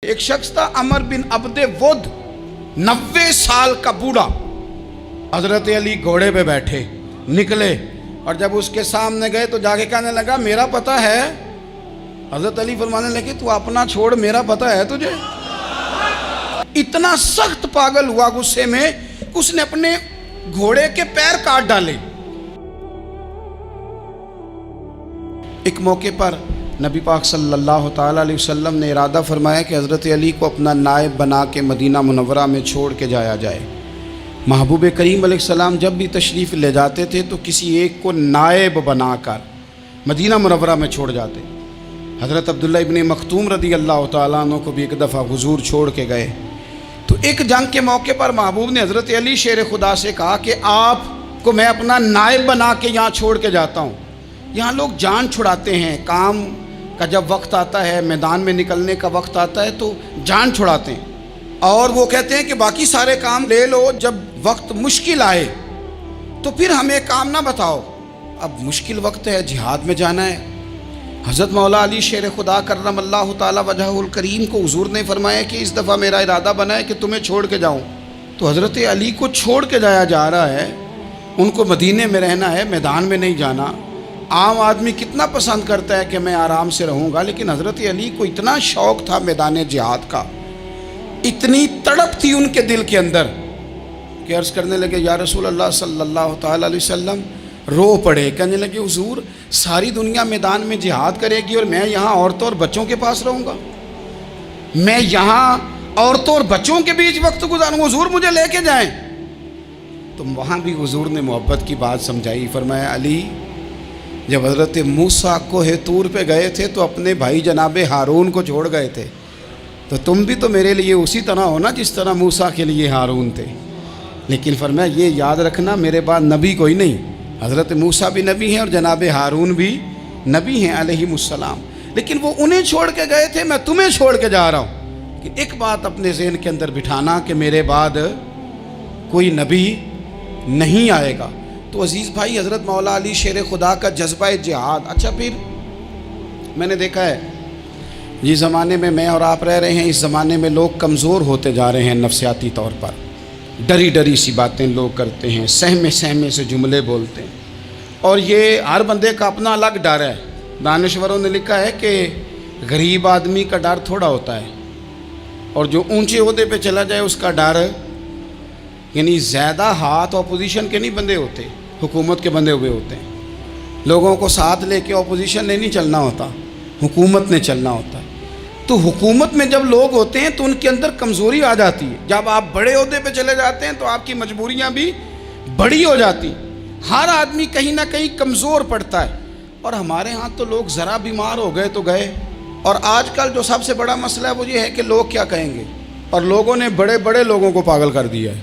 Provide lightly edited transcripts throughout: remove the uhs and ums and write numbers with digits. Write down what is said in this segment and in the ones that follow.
ایک شخص تھا عمر بن عبد ود، 90 سال کا بوڑھا، حضرت علی گھوڑے پہ بیٹھے نکلے اور جب اس کے سامنے گئے تو جا کے کہنے لگا میرا پتہ ہے۔ حضرت علی فرمانے لگے تو اپنا چھوڑ، میرا پتہ ہے تجھے؟ اتنا سخت پاگل ہوا غصے میں کہ اس نے اپنے گھوڑے کے پیر کاٹ ڈالے۔ ایک موقع پر نبی پاک صلی اللہ تعالیٰ علیہ وسلم نے ارادہ فرمایا کہ حضرت علی کو اپنا نائب بنا کے مدینہ منورہ میں چھوڑ کے جایا جائے۔ محبوب کریم علیہ السلام جب بھی تشریف لے جاتے تھے تو کسی ایک کو نائب بنا کر مدینہ منورہ میں چھوڑ جاتے۔ حضرت عبداللہ ابن مختوم رضی اللہ تعالیٰ عنہ کو بھی ایک دفعہ حضور چھوڑ کے گئے تو ایک جنگ کے موقع پر محبوب نے حضرت علی شیر خدا سے کہا کہ آپ کو میں اپنا نائب بنا کے یہاں چھوڑ کے جاتا ہوں۔ یہاں لوگ جان چھڑاتے ہیں، کام کا جب وقت آتا ہے، میدان میں نکلنے کا وقت آتا ہے تو جان چھڑاتے ہیں، اور وہ کہتے ہیں کہ باقی سارے کام لے لو، جب وقت مشکل آئے تو پھر ہمیں کام نہ بتاؤ۔ اب مشکل وقت ہے، جہاد میں جانا ہے۔ حضرت مولا علی شیر خدا کرم اللہ تعالی وجہہ الکریم کو حضور نے فرمایا کہ اس دفعہ میرا ارادہ بنا ہے کہ تمہیں چھوڑ کے جاؤں۔ تو حضرت علی کو چھوڑ کے جایا جا رہا ہے، ان کو مدینے میں رہنا ہے، میدان میں نہیں جانا۔ عام آدمی کتنا پسند کرتا ہے کہ میں آرام سے رہوں گا، لیکن حضرت علی کو اتنا شوق تھا میدان جہاد کا، اتنی تڑپ تھی ان کے دل کے اندر کہ عرض کرنے لگے یا رسول اللہ صلی اللہ تعالیٰ علیہ وسلم، رو پڑے، کہنے لگے حضور ساری دنیا میدان میں جہاد کرے گی اور میں یہاں عورتوں اور بچوں کے پاس رہوں گا، میں یہاں عورتوں اور بچوں کے بیچ وقت گزاروں، حضور مجھے لے کے جائیں۔ تو وہاں بھی حضور نے محبت کی بات سمجھائی، فرمایا علی جب حضرت موسیٰ کوہ طور پہ گئے تھے تو اپنے بھائی جناب ہارون کو چھوڑ گئے تھے، تو تم بھی تو میرے لیے اسی طرح ہو نا جس طرح موسیٰ کے لیے ہارون تھے۔ لیکن فرمایا یہ یاد رکھنا میرے بعد نبی کوئی نہیں، حضرت موسیٰ بھی نبی ہیں اور جناب ہارون بھی نبی ہیں علیہم السلام، لیکن وہ انہیں چھوڑ کے گئے تھے، میں تمہیں چھوڑ کے جا رہا ہوں۔ کہ ایک بات اپنے ذہن کے اندر بٹھانا کہ میرے بعد کوئی نبی نہیں آئے گا۔ تو عزیز بھائی، حضرت مولا علی شیر خدا کا جذبہ جہاد۔ اچھا پھر میں نے دیکھا ہے جس زمانے میں میں اور آپ رہ رہے ہیں، اس زمانے میں لوگ کمزور ہوتے جا رہے ہیں نفسیاتی طور پر، ڈری ڈری سی باتیں لوگ کرتے ہیں، سہمے سہمے سے جملے بولتے ہیں، اور یہ ہر بندے کا اپنا الگ ڈر ہے۔ دانشوروں نے لکھا ہے کہ غریب آدمی کا ڈر تھوڑا ہوتا ہے اور جو اونچے عہدے پہ چلا جائے اس کا ڈر، یعنی زیادہ ہاتھ اپوزیشن کے نہیں بندے ہوتے، حکومت کے بندے ہوئے ہوتے ہیں۔ لوگوں کو ساتھ لے کے اپوزیشن نے نہیں چلنا ہوتا، حکومت نے چلنا ہوتا ہے۔ تو حکومت میں جب لوگ ہوتے ہیں تو ان کے اندر کمزوری آ جاتی ہے، جب آپ بڑے عہدے پہ چلے جاتے ہیں تو آپ کی مجبوریاں بھی بڑی ہو جاتی، ہر آدمی کہیں نہ کہیں کمزور پڑتا ہے۔ اور ہمارے ہاں تو لوگ ذرا بیمار ہو گئے تو گئے، اور آج کل جو سب سے بڑا مسئلہ ہے وہ یہ ہے کہ لوگ کیا کہیں گے، اور لوگوں نے بڑے بڑے لوگوں کو پاگل کر دیا ہے،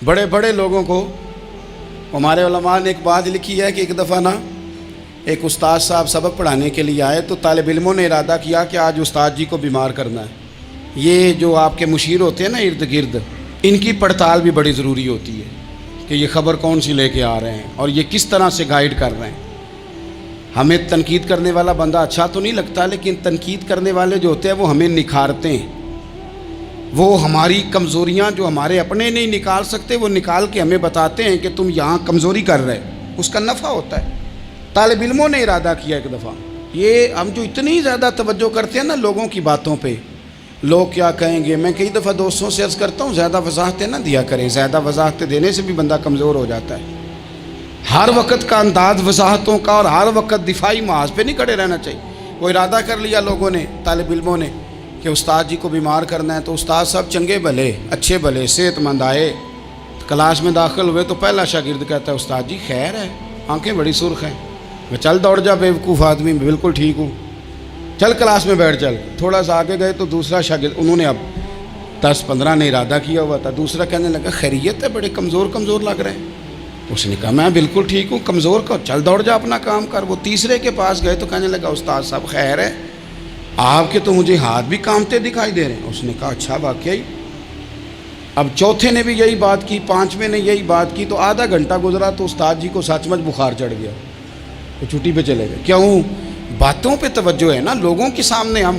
بڑے بڑے لوگوں کو۔ ہمارے علماء نے ایک بات لکھی ہے کہ ایک دفعہ نا ایک استاد صاحب سبق پڑھانے کے لیے آئے تو طالب علموں نے ارادہ کیا کہ آج استاد جی کو بیمار کرنا ہے۔ یہ جو آپ کے مشیر ہوتے ہیں نا ارد گرد، ان کی پڑتال بھی بڑی ضروری ہوتی ہے کہ یہ خبر کون سی لے کے آ رہے ہیں اور یہ کس طرح سے گائیڈ کر رہے ہیں۔ ہمیں تنقید کرنے والا بندہ اچھا تو نہیں لگتا، لیکن تنقید کرنے والے جو ہوتے ہیں وہ ہمیں نکھارتے ہیں، وہ ہماری کمزوریاں جو ہمارے اپنے نہیں نکال سکتے وہ نکال کے ہمیں بتاتے ہیں کہ تم یہاں کمزوری کر رہے، اس کا نفع ہوتا ہے۔ طالب علموں نے ارادہ کیا ایک دفعہ، یہ ہم جو اتنی زیادہ توجہ کرتے ہیں نا لوگوں کی باتوں پہ، لوگ کیا کہیں گے، میں کئی دفعہ دوستوں سے عرض کرتا ہوں زیادہ وضاحتیں نہ دیا کریں، زیادہ وضاحتیں دینے سے بھی بندہ کمزور ہو جاتا ہے۔ ہر وقت کا انداز وضاحتوں کا اور ہر وقت دفاعی محاذ پہ نہیں کھڑے رہنا چاہیے۔ وہ ارادہ کر لیا لوگوں نے، طالب علموں نے، کہ استاد جی کو بیمار کرنا ہے، تو استاد صاحب چنگے بھلے اچھے بھلے صحت مند آئے، کلاس میں داخل ہوئے تو پہلا شاگرد کہتا ہے استاد جی خیر ہے، آنکھیں بڑی سرخ ہیں۔ میں چل دوڑ جا بیوقوف آدمی، میں بالکل ٹھیک ہوں، چل کلاس میں بیٹھ چل۔ تھوڑا سا آگے گئے تو دوسرا شاگرد، انہوں نے اب 10-15 نے ارادہ کیا ہوا تھا، دوسرا کہنے لگا خیریت ہے، بڑے کمزور کمزور لگ رہے ہیں۔ اس نے کہا میں بالکل ٹھیک ہوں، کمزور کا چل دوڑ جا اپنا کام کر۔ وہ تیسرے کے پاس گئے تو کہنے لگا استاد صاحب خیر ہے، آپ کے تو مجھے ہاتھ بھی کامتے دکھائی دے رہے ہیں۔ اس نے کہا اچھا واقعی۔ اب چوتھے نے بھی یہی بات کی، پانچویں نے یہی بات کی، تو آدھا گھنٹہ گزرا تو استاد جی کو سچ مچ بخار چڑھ گیا، وہ چھٹی پہ چلے گئے۔ کیوں؟ باتوں پہ توجہ ہے نا، لوگوں کے سامنے ہم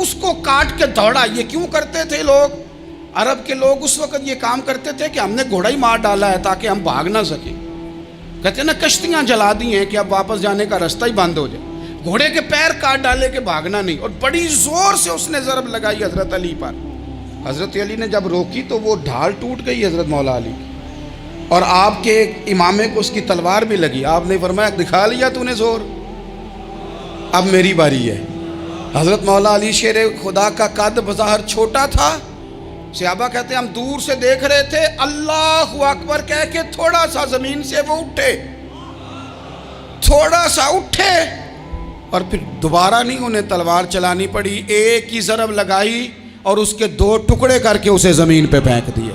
اس کو کاٹ کے دوڑا. یہ کیوں کرتے تھے لوگ؟ عرب کے لوگ اس وقت یہ کام کرتے تھے کہ ہم نے گھوڑا ہی مار ڈالا ہے تاکہ ہم بھاگ نہ سکیں. کہتے ہیں نا کشتیاں جلا دی ہیں کہ اب واپس جانے کا راستہ ہی بند ہو جائے. گھوڑے کے پیر کاٹ ڈالے کہ بھاگنا نہیں. اور بڑی زور سے اس نے ضرب لگائی حضرت علی پر. حضرت علی نے جب روکی تو وہ ڈھال ٹوٹ گئی حضرت مولا علی کی, اور آپ کے امامے کو اس کی تلوار بھی لگی. آپ نے فرمایا دکھا لیا تو نے زور, اب میری باری ہے. حضرت مولا علی شیر خدا کا قد بظاہر چھوٹا تھا. صحابہ کہتے ہیں ہم دور سے دیکھ رہے تھے, اللہ اکبر کہہ کے تھوڑا سا زمین سے وہ اٹھے, تھوڑا سا اٹھے, اور پھر دوبارہ نہیں انہیں تلوار چلانی پڑی. ایک ہی ضرب لگائی اور اس کے 2 ٹکڑے کر کے اسے زمین پہ پھینک دیا.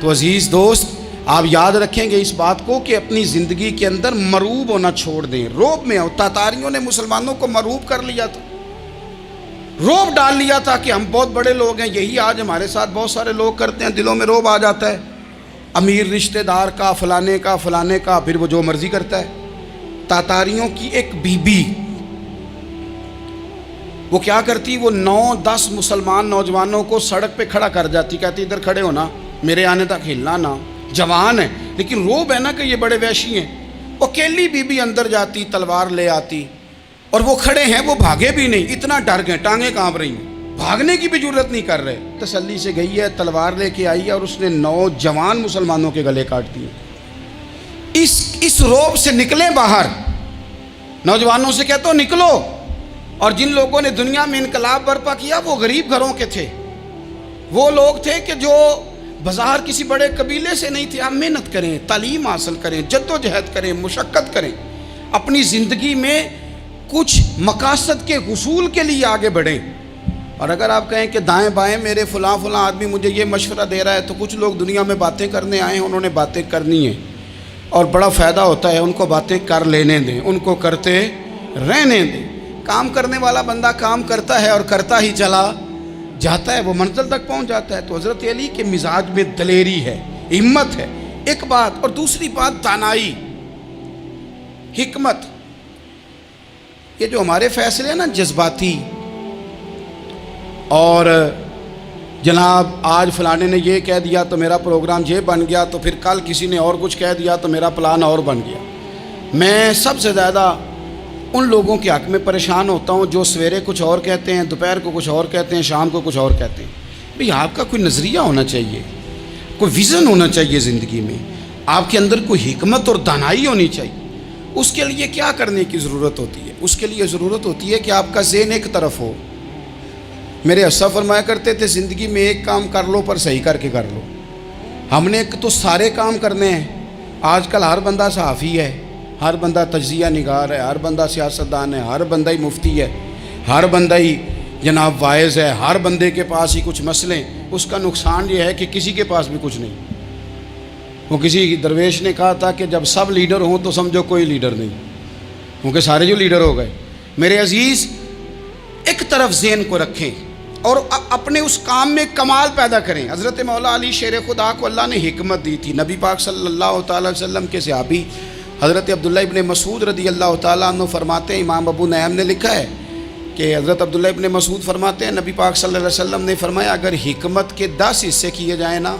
تو عزیز دوست, آپ یاد رکھیں گے اس بات کو کہ اپنی زندگی کے اندر مروب ہونا چھوڑ دیں. روب میں تاتاریوں نے مسلمانوں کو مروب کر لیا تھا, روب ڈال لیا تھا کہ ہم بہت بڑے لوگ ہیں. یہی آج ہمارے ساتھ بہت سارے لوگ کرتے ہیں. دلوں میں روب آ جاتا ہے, امیر رشتہ دار کا, فلانے کا, پھر وہ جو مرضی کرتا ہے. تاتاریوں کی ایک بی بی وہ کیا کرتی, وہ 9-10 مسلمان نوجوانوں کو سڑک پہ کھڑا کر جاتی. کہتی ادھر کھڑے ہونا, میرے آنے تک ہلنا نہ. جوان ہے لیکن روب ہے نا کہ یہ بڑے وحشی ہیں. وہ اکیلی بی بی اندر جاتی, تلوار لے آتی, اور وہ کھڑے ہیں, وہ بھاگے بھی نہیں, اتنا ڈر گئے, ٹانگیں کانپ رہی ہیں, بھاگنے کی بھی جرت نہیں کر رہے. تسلی سے گئی ہے, تلوار لے کے آئی ہے, اور اس نے 9 جوان مسلمانوں کے گلے کاٹ دیے. اس روب سے نکلیں باہر. نوجوانوں سے کہتا ہوں نکلو. اور جن لوگوں نے دنیا میں انقلاب برپا کیا وہ غریب گھروں کے تھے. وہ لوگ تھے کہ جو بظاہر کسی بڑے قبیلے سے نہیں تھے. آپ محنت کریں, تعلیم حاصل کریں, جد و جہد کریں, مشقت کریں, اپنی زندگی میں کچھ مقاصد کے حصول کے لیے آگے بڑھیں. اور اگر آپ کہیں کہ دائیں بائیں میرے فلاں آدمی مجھے یہ مشورہ دے رہا ہے, تو کچھ لوگ دنیا میں باتیں کرنے آئے ہیں, انہوں نے باتیں کرنی ہیں اور بڑا فائدہ ہوتا ہے. ان کو باتیں کر لینے دیں, ان کو کرتے رہنے دیں. کام کرنے والا بندہ کام کرتا ہے اور کرتا ہی چلا جاتا ہے, وہ منزل تک پہنچ جاتا ہے. تو حضرت علی کے مزاج میں دلیری ہے, ہمت ہے, ایک بات. اور دوسری بات دانائی, حکمت. یہ جو ہمارے فیصلے ہیں نا جذباتی, اور جناب آج فلانے نے یہ کہہ دیا تو میرا پروگرام یہ بن گیا, تو پھر کل کسی نے اور کچھ کہہ دیا تو میرا پلان اور بن گیا. میں سب سے زیادہ ان لوگوں کے حق میں پریشان ہوتا ہوں جو سویرے کچھ اور کہتے ہیں, دوپہر کو کچھ اور کہتے ہیں, شام کو کچھ اور کہتے ہیں. بھئی آپ کا کوئی نظریہ ہونا چاہیے, کوئی ویژن ہونا چاہیے زندگی میں, آپ کے اندر کوئی حکمت اور دانائی ہونی چاہیے. اس کے لیے کیا کرنے کی ضرورت ہوتی ہے؟ اس کے لیے ضرورت ہوتی ہے کہ آپ کا ذہن ایک طرف ہو. میرے اسا فرمایا کرتے تھے زندگی میں ایک کام کر لو پر صحیح کر کے کر لو. ہم نے تو سارے کام کرنے ہیں. آج کل ہر بندہ صحافی ہے, ہر بندہ تجزیہ نگار ہے, ہر بندہ سیاستدان ہے, ہر بندہ ہی مفتی ہے, ہر بندہ ہی جناب واعظ ہے, ہر بندے کے پاس ہی کچھ مسئلے. اس کا نقصان یہ ہے کہ کسی کے پاس بھی کچھ نہیں. وہ کسی درویش نے کہا تھا کہ جب سب لیڈر ہوں تو سمجھو کوئی لیڈر نہیں, کیونکہ سارے جو لیڈر ہو گئے. میرے عزیز, ایک طرف ذہن کو رکھیں اور اپنے اس کام میں کمال پیدا کریں. حضرت مولا علی شیر خدا کو اللہ نے حکمت دی تھی. نبی پاک صلی اللہ تعالی وسلم کے صحابی حضرت عبداللہ ابن مسعود رضی اللہ تعالیٰ عنہ فرماتے ہیں, امام ابو نعیم نے لکھا ہے کہ حضرت عبداللہ ابن مسعود فرماتے ہیں نبی پاک صلی اللہ علیہ وسلم نے فرمایا اگر حکمت کے 10 حصے کیے جائیں نا,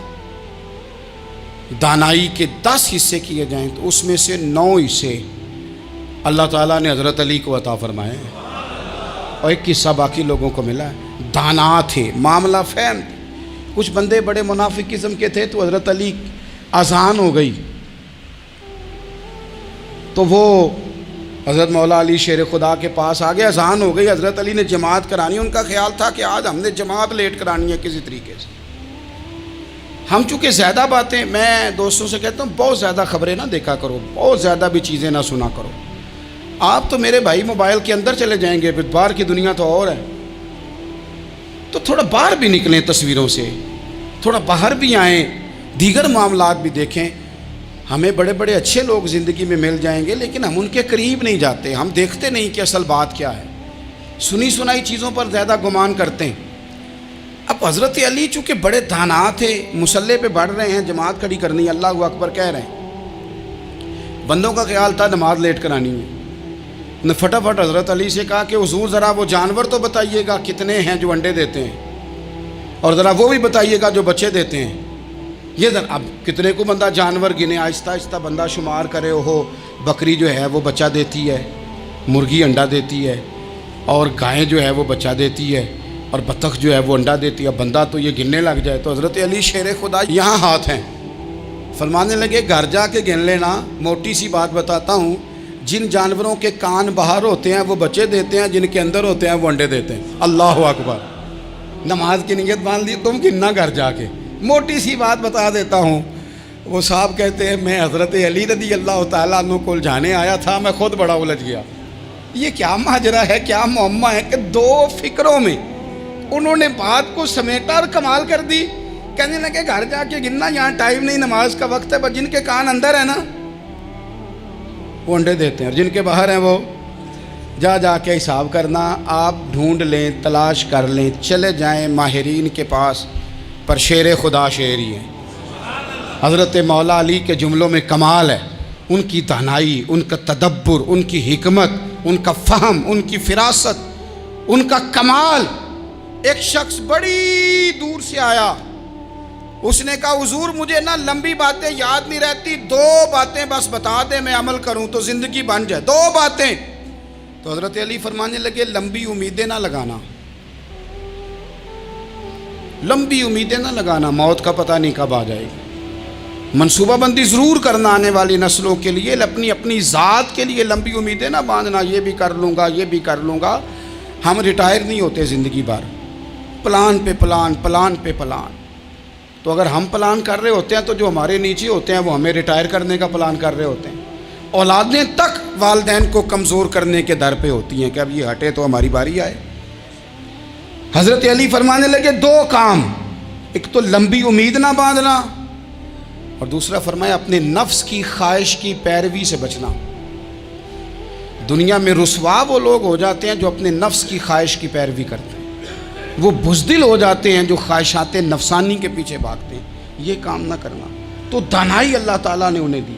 دانائی کے 10 حصے کیے جائیں, تو اس میں سے 9 حصے اللہ تعالیٰ نے حضرت علی کو عطا فرمائے ہیں, اور ایک حصہ باقی لوگوں کو ملا ہے. دانا تھے, معاملہ فہم تھے. کچھ بندے بڑے منافق قسم کے تھے, تو حضرت علی اذان ہو گئی تو وہ حضرت مولا علی شیر خدا کے پاس آ گئے. اذان ہو گئی, حضرت علی نے جماعت کرانی. ان کا خیال تھا کہ آج ہم نے جماعت لیٹ کرانی ہے کسی طریقے سے. ہم چونکہ زیادہ باتیں, میں دوستوں سے کہتا ہوں بہت زیادہ خبریں نہ دیکھا کرو, بہت زیادہ بھی چیزیں نہ سنا کرو. آپ تو میرے بھائی موبائل کے اندر چلے جائیں گے, پھر باہر کی دنیا تو اور ہے. تو تھوڑا باہر بھی نکلیں تصویروں سے, تھوڑا باہر بھی آئیں, دیگر معاملات بھی دیکھیں. ہمیں بڑے بڑے اچھے لوگ زندگی میں مل جائیں گے, لیکن ہم ان کے قریب نہیں جاتے. ہم دیکھتے نہیں کہ اصل بات کیا ہے, سنی سنائی چیزوں پر زیادہ گمان کرتے ہیں. اب حضرت علی چونکہ بڑے دانا تھے, مصلے پہ بڑھ رہے ہیں, جماعت کھڑی کرنی, اللہ اکبر کہہ رہے ہیں. بندوں کا خیال تھا نماز لیٹ کرانی ہے. نے فٹافٹ حضرت علی سے کہا کہ حضور ذرا وہ جانور تو بتائیے گا کتنے ہیں جو انڈے دیتے ہیں، اور ذرا وہ بھی بتائیے گا جو بچے دیتے ہیں۔ یہ ذرا اب کتنے کو بندہ جانور گنے، آہستہ آہستہ بندہ شمار کرے، وہ بکری جو ہے وہ بچہ دیتی ہے، مرغی انڈا دیتی ہے، اور گائیں جو ہے وہ بچہ دیتی ہے، اور بطخ جو ہے وہ انڈا دیتی ہے۔ بندہ تو یہ گننے لگ جائے تو حضرت علی شیر خدا یہاں ہاتھ ہیں، فرمانے لگے گھر جا کے گن لینا، موٹی سی بات بتاتا ہوں، جن جانوروں کے کان باہر ہوتے ہیں وہ بچے دیتے ہیں، جن کے اندر ہوتے ہیں وہ انڈے دیتے ہیں۔ اللہ اکبر، نماز کی نیت باندھ لی، تم گننا گھر جا کے۔ موٹی سی بات بتا دیتا ہوں، وہ صاحب کہتے ہیں میں حضرت علی رضی اللہ تعالیٰ عنہ کو الجھانے آیا تھا، میں خود بڑا الجھ گیا۔ یہ کیا ماجرا ہے، کیا معمہ ہے کہ دو فکروں میں انہوں نے بات کو سمیٹا اور کمال کر دی۔ کہنے لگے گھر جا کے گننا، یہاں ٹائم نہیں، نماز کا وقت ہے، بس جن کے کان اندر ہے نا وہ انڈے دیتے ہیں، اور جن کے باہر ہیں وہ جا کے حساب کرنا۔ آپ ڈھونڈ لیں، تلاش کر لیں، چلے جائیں ماہرین کے پاس، پر شیر خدا شیر ہی ہے۔ حضرت مولا علی کے جملوں میں کمال ہے، ان کی دانائی، ان کا تدبر، ان کی حکمت، ان کا فہم، ان کی فراست، ان کا کمال۔ ایک شخص بڑی دور سے آیا، اس نے کہا حضور مجھے نا لمبی باتیں یاد نہیں رہتی، دو باتیں بس بتا دیں میں عمل کروں تو زندگی بن جائے، دو باتیں۔ تو حضرت علی فرمانے لگے لمبی امیدیں نہ لگانا، لمبی امیدیں نہ لگانا، موت کا پتہ نہیں کب آ جائے گی۔ منصوبہ بندی ضرور کرنا آنے والی نسلوں کے لیے، اپنی ذات کے لیے لمبی امیدیں نہ باندھنا، یہ بھی کر لوں گا، یہ بھی کر لوں گا۔ ہم ریٹائر نہیں ہوتے زندگی بھر، پلان پہ پلان، پلان پہ پلان۔ تو اگر ہم پلان کر رہے ہوتے ہیں تو جو ہمارے نیچے ہوتے ہیں وہ ہمیں ریٹائر کرنے کا پلان کر رہے ہوتے ہیں۔ اولادیں تک والدین کو کمزور کرنے کے در پہ ہوتی ہیں کہ اب یہ ہٹے تو ہماری باری آئے۔ حضرت علی فرمانے لگے دو کام، ایک تو لمبی امید نہ باندھنا، اور دوسرا فرمایا اپنے نفس کی خواہش کی پیروی سے بچنا۔ دنیا میں رسوا وہ لوگ ہو جاتے ہیں جو اپنے نفس کی خواہش کی پیروی کرتے ہیں، وہ بزدل ہو جاتے ہیں جو خواہشات نفسانی کے پیچھے بھاگتے ہیں۔ یہ کام نہ کرنا، تو دانائی اللہ تعالیٰ نے انہیں دی۔